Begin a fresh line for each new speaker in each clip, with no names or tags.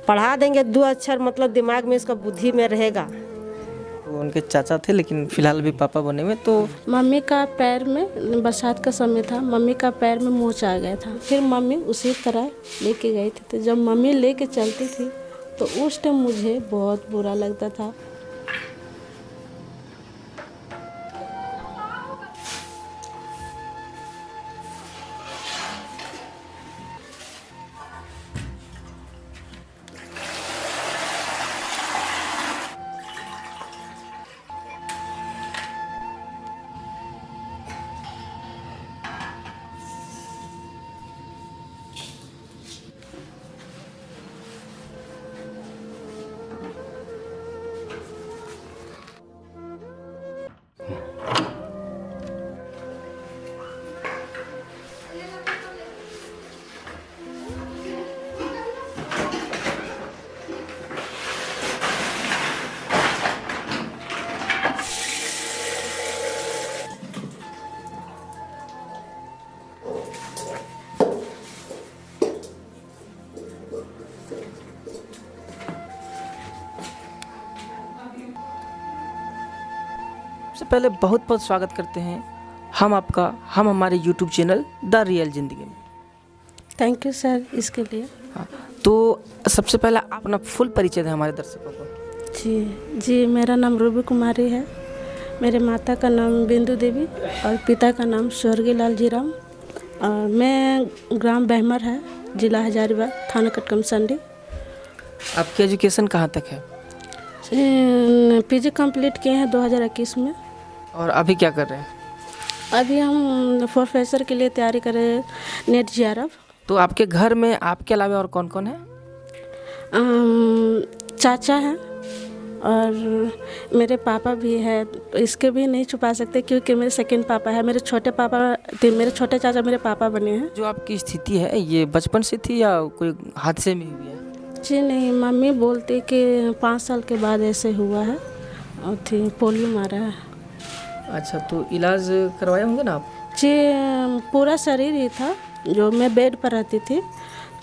पढ़ा देंगे 2 अक्षर, मतलब दिमाग में इसका बुद्धि में रहेगा।
वो उनके चाचा थे, लेकिन फिलहाल भी पापा बने हुए। तो
मम्मी का पैर में बरसात का समय था, मम्मी का पैर में मोच आ गया था। फिर मम्मी उसी तरह लेके गई थी। तो जब मम्मी लेके चलती थी तो उस टाइम मुझे बहुत बुरा लगता था।
सबसे पहले बहुत बहुत स्वागत करते हैं हम हमारे YouTube चैनल द रियल ज़िंदगी में।
थैंक यू सर इसके लिए।
हाँ, तो सबसे पहले आप अपना फुल परिचय दें हमारे दर्शकों को।
जी, मेरा नाम रूबी कुमारी है। मेरे माता का नाम बिंदु देवी और पिता का नाम स्वर्गीय लाल जीराम। और मैं ग्राम बहमर है, जिला हजारीबाग, थाना कटकमसंडी।
आपकी एजुकेशन कहाँ तक है?
पीजी कंप्लीट किए हैं 2021 में।
और अभी क्या कर रहे हैं?
अभी हम प्रोफेसर के लिए तैयारी कर रहे हैं, नेट JRF।
तो आपके घर में आपके अलावा और कौन कौन है?
चाचा हैं और मेरे पापा भी है। इसके भी नहीं छुपा सकते क्योंकि मेरे सेकंड पापा है। मेरे छोटे चाचा मेरे पापा बने हैं।
जो आपकी स्थिति है ये बचपन से थी या कोई हादसे में हुई है?
जी नहीं, मम्मी बोलती कि 5 साल के बाद ऐसे हुआ है और पोलियो मारा है।
अच्छा, तो इलाज करवाए होंगे ना आप?
जी, पूरा शरीर ही था। जो मैं बेड पर रहती थी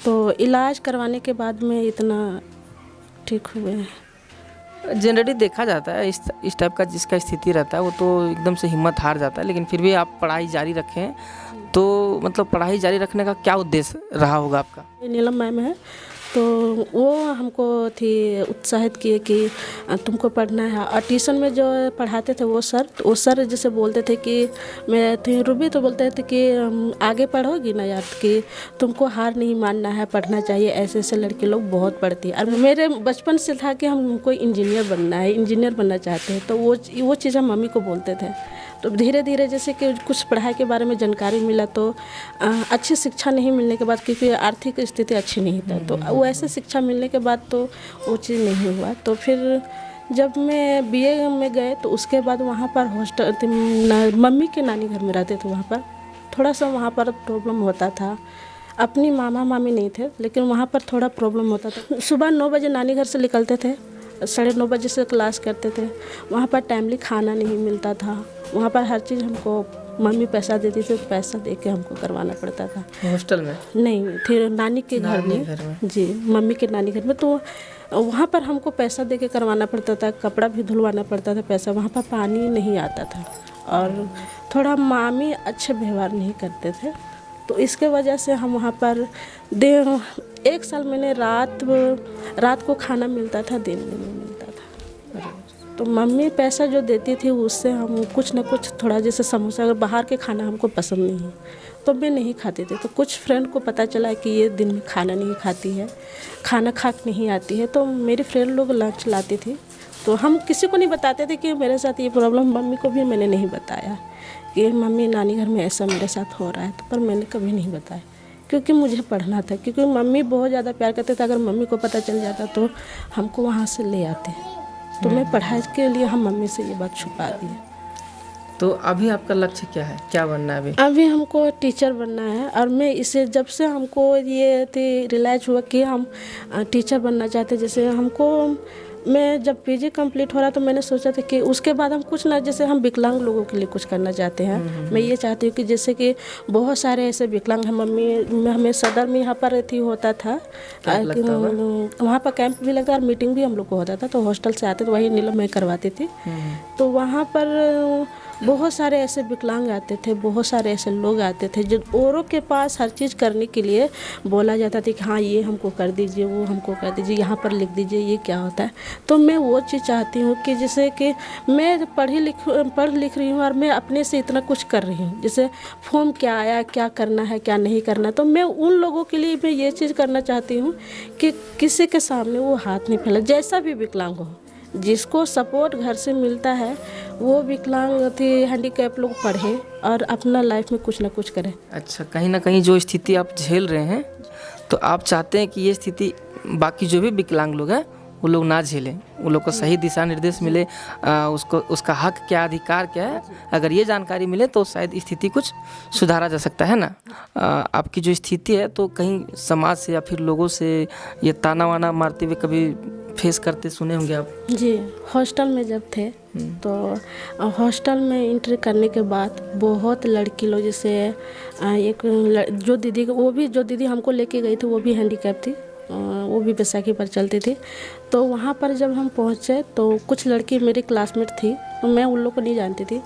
तो इलाज करवाने के बाद में इतना ठीक हुए।
जनरली देखा जाता है इस टाइप का जिसका स्थिति रहता है वो तो एकदम से हिम्मत हार जाता है, लेकिन फिर भी आप पढ़ाई जारी रखें। तो मतलब पढ़ाई जारी रखने का क्या उद्देश्य रहा होगा आपका?
नीलम मैम है तो वो हमको उत्साहित किए कि तुमको पढ़ना है। और ट्यूशन में जो पढ़ाते थे वो सर जैसे बोलते थे कि मैं थी रूबी, तो बोलते थे कि आगे पढ़ोगी ना यार, कि तुमको हार नहीं मानना है, पढ़ना चाहिए। ऐसे ऐसे लड़के लोग बहुत पढ़ती है। और मेरे बचपन से था कि हमको इंजीनियर बनना है, इंजीनियर बनना चाहते हैं। तो वो चीज़ हम मम्मी को बोलते थे। तो धीरे धीरे जैसे कि कुछ पढ़ाई के बारे में जानकारी मिला तो अच्छी शिक्षा नहीं मिलने के बाद, क्योंकि आर्थिक स्थिति अच्छी नहीं था, तो वो ऐसे शिक्षा मिलने के बाद तो वो चीज़ नहीं हुआ। तो फिर जब मैं BA में गए तो उसके बाद वहाँ पर हॉस्टल, मम्मी के नानी घर में रहते थे, वहाँ पर थोड़ा सा वहाँ पर प्रॉब्लम होता था। अपनी मामा मामी नहीं थे, लेकिन वहाँ पर थोड़ा प्रॉब्लम होता था। सुबह 9 बजे नानी घर से निकलते थे, 9:30 बजे से क्लास करते थे। वहाँ पर टाइमली खाना नहीं मिलता था। वहाँ पर हर चीज़ हमको मम्मी पैसा देती थी, तो पैसा दे के हमको करवाना पड़ता था।
हॉस्टल में
नहीं, फिर नानी के घर में। जी, मम्मी के नानी घर में। तो वहाँ पर हमको पैसा दे के करवाना पड़ता था, कपड़ा भी धुलवाना पड़ता था पैसा। वहाँ पर पानी नहीं आता था और थोड़ा मामी अच्छे व्यवहार नहीं करते थे। तो इसके वजह से हम वहाँ पर 1 साल मैंने रात को खाना मिलता था, दिन में नहीं मिलता था। तो मम्मी पैसा जो देती थी उससे हम कुछ ना कुछ थोड़ा, जैसे समोसा, अगर बाहर के खाना हमको पसंद नहीं है तो मैं नहीं खाती थी। तो कुछ फ्रेंड को पता चला कि ये दिन में खाना नहीं खाती है, खाना खा नहीं आती है, तो मेरी फ्रेंड लोग लंच लाती थी। तो हम किसी को नहीं बताते थे कि मेरे साथ ये प्रॉब्लम। मम्मी को भी मैंने नहीं बताया कि मम्मी नानी घर में ऐसा मेरे साथ हो रहा है, तो पर मैंने कभी नहीं बताया क्योंकि मुझे पढ़ना था। क्योंकि मम्मी बहुत ज़्यादा प्यार करते थे, अगर मम्मी को पता चल जाता तो हमको वहाँ से ले आते। तो मैं पढ़ाई के लिए हम मम्मी से ये बात छुपा दी।
तो अभी आपका लक्ष्य क्या है, क्या बनना है
अभी हमको टीचर बनना है। और मैं इसे जब से हमको ये रियलाइज हुआ कि हम टीचर बनना चाहते, जैसे हमको मैं जब पीजी कंप्लीट हो रहा तो मैंने सोचा था कि उसके बाद हम कुछ ना, जैसे हम विकलांग लोगों के लिए कुछ करना चाहते हैं। मैं ये चाहती हूँ कि जैसे कि बहुत सारे ऐसे विकलांग हैं, मम्मी हमें सदर में यहाँ पर होता था, वहाँ पर कैंप भी लगता और मीटिंग भी हम लोग को होता था, तो हॉस्टल से आते तो वही नीलम मैं करवाती थी। तो वहाँ पर बहुत सारे ऐसे विकलांग आते थे, बहुत सारे ऐसे लोग आते थे जो औरों के पास हर चीज़ करने के लिए बोला जाता था कि हाँ ये हमको कर दीजिए, वो हमको कर दीजिए, यहाँ पर लिख दीजिए, ये क्या होता है। तो मैं वो चीज़ चाहती हूँ कि जैसे कि मैं पढ़ लिख रही हूँ और मैं अपने से इतना कुछ कर रही हूँ, जैसे फॉर्म क्या आया, क्या करना है, क्या नहीं करना, तो मैं उन लोगों के लिए मैं ये चीज़ करना चाहती हूँ कि किसी के सामने वो हाथ नहीं फैला, जैसा भी विकलांग हो, जिसको सपोर्ट घर से मिलता है वो विकलांग थी हैंडीकैप लोग पढ़े और अपना लाइफ में कुछ ना कुछ करें।
अच्छा, कहीं ना कहीं जो स्थिति आप झेल रहे हैं, तो आप चाहते हैं कि ये स्थिति बाकी जो भी विकलांग लोग हैं वो लोग ना झेलें, वो लोग को सही दिशा निर्देश मिले, उसको उसका हक क्या, अधिकार क्या है, अगर ये जानकारी मिले तो शायद स्थिति कुछ सुधारा जा सकता है ना। आपकी जो स्थिति है तो कहीं समाज से या फिर लोगों से ये ताना वाना मारते हुए कभी फेस करते सुने होंगे आप?
जी, हॉस्टल में जब थे तो हॉस्टल में एंट्री करने के बाद बहुत लड़की लोग, जैसे एक जो दीदी, वो भी जो दीदी हमको लेके गई थी वो भी हैंडीकैप थी, वो भी बैसाखी पर चलती थी। तो वहाँ पर जब हम पहुँचे तो कुछ लड़की मेरी क्लासमेट थी, तो मैं उन लोग को नहीं जानती थी,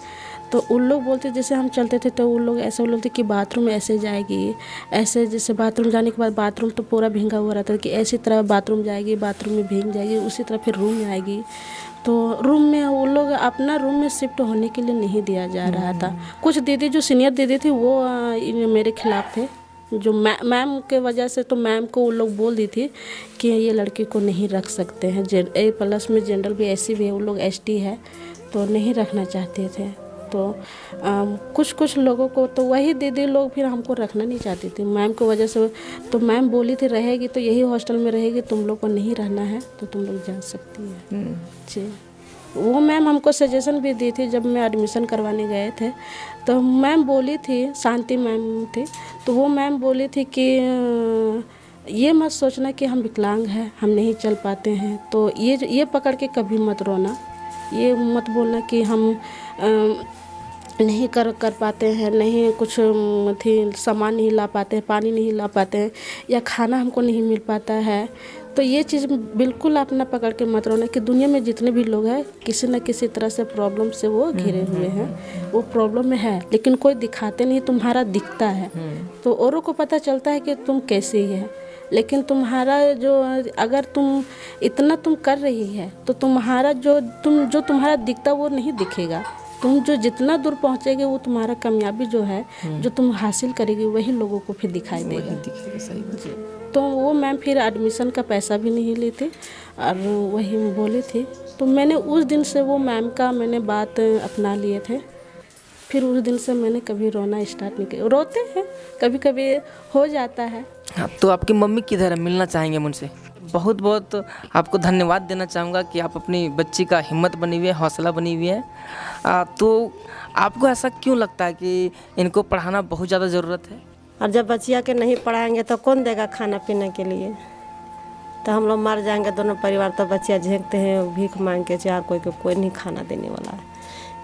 तो उन लोग बोलते, जैसे हम चलते थे तो उन लोग ऐसे बोलते कि बाथरूम ऐसे जाएगी, ऐसे, जैसे बाथरूम जाने के बाद बाथरूम तो पूरा भींगा हुआ रहता है कि ऐसी तरह बाथरूम जाएगी, बाथरूम में भींग जाएगी, उसी तरह फिर रूम में आएगी। तो रूम में वो लोग अपना रूम में शिफ्ट होने के लिए नहीं दिया जा रहा था। कुछ दीदी जो सीनियर दीदी थी वो मेरे खिलाफ थे, जो मैम के वजह से, तो मैम को वो लोग बोल दी थी कि ये लड़की को नहीं रख सकते हैं, A+ में जनरल भी, SC भी है, वो लोग ST है तो नहीं रखना चाहते थे। तो कुछ लोगों को, तो वही दीदी लोग फिर हमको रखना नहीं चाहती थी मैम की वजह से। तो मैम बोली थी रहेगी तो यही हॉस्टल में रहेगी, तुम लोग को नहीं रहना है तो तुम लोग जा सकती है। जी, वो मैम हमको सजेशन भी दी थी जब मैं एडमिशन करवाने गए थे, तो मैम बोली थी, शांति मैम थी, तो वो मैम बोली थी कि ये मत सोचना कि हम विकलांग हैं, हम नहीं चल पाते हैं, तो ये पकड़ के कभी मत रोना, ये मत बोलना कि हम नहीं कर पाते हैं, नहीं कुछ थी सामान नहीं ला पाते हैं, पानी नहीं ला पाते हैं, या खाना हमको नहीं मिल पाता है। तो ये चीज़ बिल्कुल आप ना पकड़ के मत रोना कि दुनिया में जितने भी लोग हैं किसी न किसी तरह से प्रॉब्लम से वो घिरे हुए हैं, वो प्रॉब्लम में है, लेकिन कोई दिखाते नहीं, तुम्हारा दिखता है तो औरों को पता चलता है कि तुम कैसी है, लेकिन तुम्हारा जो, अगर तुम इतना तुम कर रही है तो तुम्हारा जो तुम्हारा दिखता वो नहीं दिखेगा, तुम जो जितना दूर पहुँचेगे वो तुम्हारा कामयाबी जो है, जो तुम हासिल करेगी वही लोगों को फिर दिखाई देगा।
सही बात।
तो वो मैम फिर एडमिशन का पैसा भी नहीं ली थी और वही बोली थी, तो मैंने उस दिन से वो मैम का मैंने बात अपना लिए थे, फिर उस दिन से मैंने कभी रोना स्टार्ट नहीं किया। रोते हैं कभी कभी, हो जाता है।
हाँ, तो आपकी मम्मी किधर है, मिलना चाहेंगे मुझसे? बहुत बहुत आपको धन्यवाद देना चाहूँगा कि आप अपनी बच्ची का हिम्मत बनी हुई है, हौसला बनी हुई है। तो आपको ऐसा क्यों लगता है कि इनको पढ़ाना बहुत ज़्यादा ज़रूरत है?
और जब बच्चिया के नहीं पढ़ाएंगे तो कौन देगा खाना पीने के लिए, तो हम लोग मर जाएंगे दोनों परिवार, तो बच्चिया झेंकते हैं भीख मांग के, चार कोई नहीं खाना देने वाला है,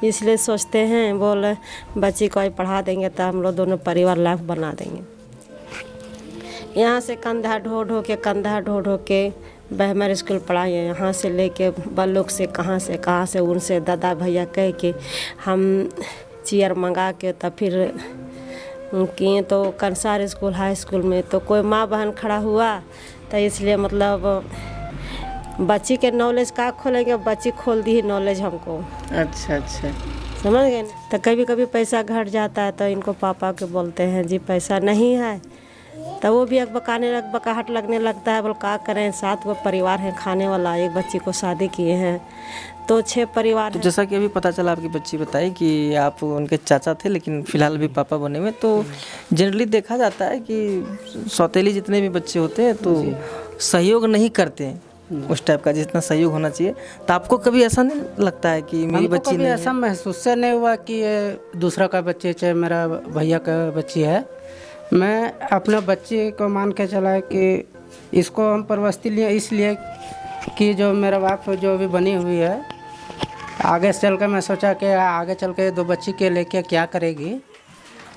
इसलिए सोचते हैं बोल बच्ची को पढ़ा देंगे तो हम लोग दोनों परिवार लाइफ बना देंगे। यहाँ से कंधा ढो के बहमर स्कूल पढ़ाए, यहाँ से लेके बल्लुक से कहाँ से उनसे दादा भैया कह के हम चेयर मंगा के तब फिर किए, तो कंसार स्कूल हाई स्कूल में तो कोई माँ बहन खड़ा हुआ, तो इसलिए मतलब बच्ची के नॉलेज का खोलेंगे, बच्ची खोल दी ही नॉलेज हमको।
अच्छा,
समझ गए ना। तो कभी कभी पैसा घट जाता है तो इनको पापा के बोलते हैं जी पैसा नहीं है, तो वो भी बकाहट लगने लगता है, बोल क्या करें, 7 गो परिवार है खाने वाला, एक बच्ची को शादी किए हैं तो 6 परिवार।
तो जैसा कि अभी पता चला, आपकी बच्ची बताई कि आप उनके चाचा थे लेकिन फ़िलहाल भी पापा बने हुए, तो जनरली देखा जाता है कि सौतेली जितने भी बच्चे होते हैं तो सहयोग नहीं करते हैं उस टाइप का जितना सहयोग होना चाहिए। तो आपको कभी ऐसा नहीं लगता है कि मेरी बच्ची नहीं है?
ऐसा महसूस से नहीं हुआ कि ये दूसरा का बच्ची, चाहे मेरा भैया का बच्ची है, मैं अपने बच्चे को मान के चला कि इसको हम परवस्ती लिए इसलिए कि जो मेरा बाप जो अभी बनी हुई है, आगे चल के मैं सोचा कि आगे चल के 2 बच्ची के लेके क्या करेगी,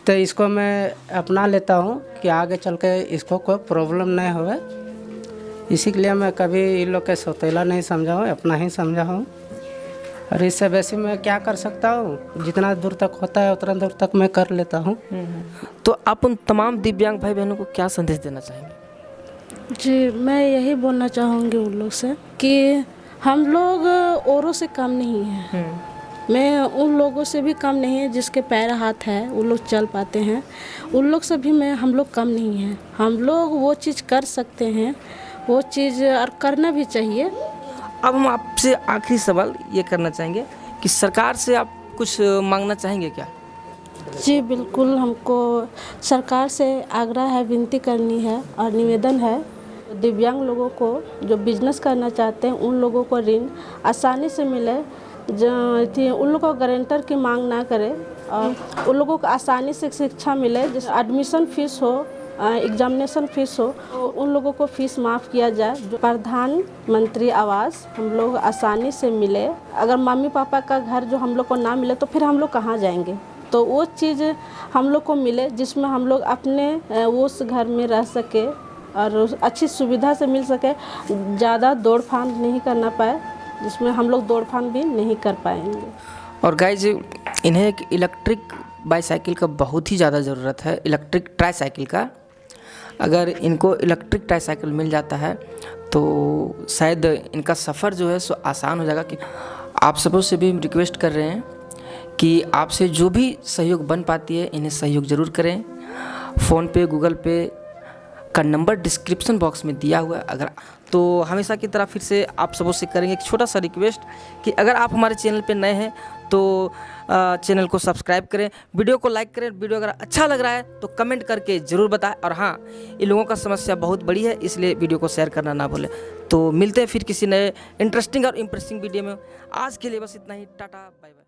तो इसको मैं अपना लेता हूँ कि आगे चल के इसको कोई प्रॉब्लम नहीं होवे। इसी के लिए मैं कभी इन लोग के सौतेला नहीं समझा हूँ, अपना ही समझा हूँ। और इससे वैसे मैं क्या कर सकता हूँ, जितना दूर तक होता है उतना दूर तक मैं कर लेता हूँ।
तो आप उन तमाम दिव्यांग भाई बहनों को क्या संदेश देना चाहेंगे?
जी, मैं यही बोलना चाहूँगी उन लोग से कि हम लोग औरों से कम नहीं हैं। मैं उन लोगों से भी कम नहीं है जिसके पैर हाथ है, वो लोग चल पाते हैं। उन लोग से भी हम लोग कम नहीं हैं। हम लोग वो चीज़ कर सकते हैं, वो चीज़ और करना भी चाहिए।
अब हम आपसे आखिरी सवाल ये करना चाहेंगे कि सरकार से आप कुछ मांगना चाहेंगे क्या?
जी बिल्कुल, हमको सरकार से आग्रह है, विनती करनी है और निवेदन है, दिव्यांग लोगों को जो बिजनेस करना चाहते हैं उन लोगों को ऋण आसानी से मिले, उन लोगों को गारंटर की मांग ना करे और उन लोगों को आसानी से शिक्षा मिले। जैसे एडमिशन फीस हो, एग्जामिनेशन फीस हो, तो उन लोगों को फीस माफ़ किया जाए। जो प्रधानमंत्री आवास हम लोग आसानी से मिले। अगर मम्मी पापा का घर जो हम लोग को ना मिले तो फिर हम लोग कहाँ जाएंगे? तो वो चीज़ हम लोग को मिले जिसमें हम लोग अपने उस घर में रह सके और अच्छी सुविधा से मिल सके, ज़्यादा दौड़ फांद नहीं करना पाए, जिसमें हम लोग दौड़ फांद भी नहीं कर पाएंगे।
और गाइज, इन्हें एक इलेक्ट्रिक बाईसाइकिल का बहुत ही ज़्यादा ज़रूरत है, इलेक्ट्रिक ट्राईसाइकिल का। अगर इनको इलेक्ट्रिक ट्राईसाइकिल मिल जाता है तो शायद इनका सफ़र जो है सो आसान हो जाएगा। कि आप सबों से भी रिक्वेस्ट कर रहे हैं कि आपसे जो भी सहयोग बन पाती है इन्हें सहयोग ज़रूर करें। फ़ोन पे, गूगल पे का नंबर डिस्क्रिप्शन बॉक्स में दिया हुआ है। अगर तो हमेशा की तरह फिर से आप सबों से करेंगे एक छोटा सा रिक्वेस्ट कि अगर आप हमारे चैनल पे नए हैं तो चैनल को सब्सक्राइब करें, वीडियो को लाइक करें। वीडियो अगर अच्छा लग रहा है तो कमेंट करके ज़रूर बताएं। और हाँ, इन लोगों का समस्या बहुत बड़ी है, इसलिए वीडियो को शेयर करना ना भूलें। तो मिलते हैं फिर किसी नए इंटरेस्टिंग और इम्प्रेसिंग वीडियो में। आज के लिए बस इतना ही। Tata, bye bye.